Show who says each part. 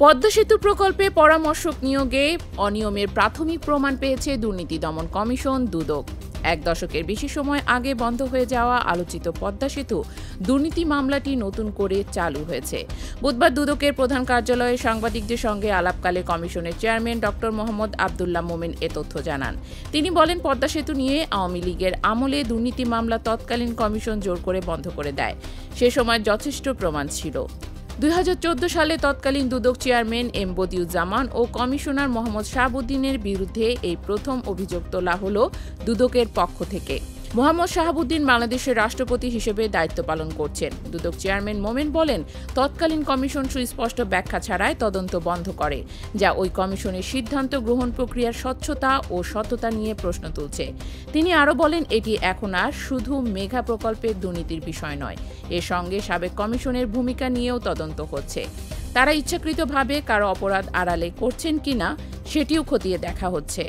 Speaker 1: পদ্মা সেতু প্রকল্পে পরামর্শক নিয়োগে অনিয়মের প্রাথমিক প্রমাণ পেয়েছে দুর্নীতি দমন কমিশন দুদক। 1 দশকের বেশি সময় আগে বন্ধ হয়ে যাওয়া আলোচিত পদ্মা সেতু দুর্নীতি মামলাটি নতুন করে চালু হয়েছে। বুধবার দুদকের প্রধান কার্যালয়ে সাংবাদিকদের সঙ্গে আলাপকালে কমিশনের চেয়ারম্যান ডক্টর মোহাম্মদ আবদুল্লাহ মোমেন এ তথ্য জানান। তিনি বলেন, পদ্মা সেতু নিয়ে আওয়ামী লীগের আমলে দুর্নীতি মামলা তৎকালীন কমিশন জোর করে বন্ধ করে দেয়। সে সময় যথেষ্ট প্রমাণ ছিল। 2014 সালে তৎকালীন দুদক চেয়ারম্যান এম বদিউজ্জামান ও কমিশনার মোহাম্মদ শাহাবুদ্দিনের বিরুদ্ধে এই প্রথম অভিযোগ তোলা হলো দুদকের পক্ষ থেকে। মোহাম্মদ শাহাবুদ্দিন বাংলাদেশের রাষ্ট্রপতি হিসেবে দায়িত্ব পালন করছেন। দুদক চেয়ারম্যান মোমেন বলেন, তৎকালীন কমিশন সুস্পষ্ট ব্যাখ্যা ছাড়াই তদন্ত বন্ধ করে, যা ওই কমিশনের সিদ্ধান্ত গ্রহণ প্রক্রিয়ার স্বচ্ছতা ও সততা নিয়ে প্রশ্ন তুলছে। তিনি আরও বলেন, এটি এখন আর শুধু মেঘা প্রকল্পের দুর্নীতির বিষয় নয়, এর সঙ্গে সাবেক কমিশনের ভূমিকা নিয়েও তদন্ত হচ্ছে। তারা ইচ্ছাকৃতভাবে কারো অপরাধ আড়ালে করছেন কিনা সেটিও খতিয়ে দেখা হচ্ছে।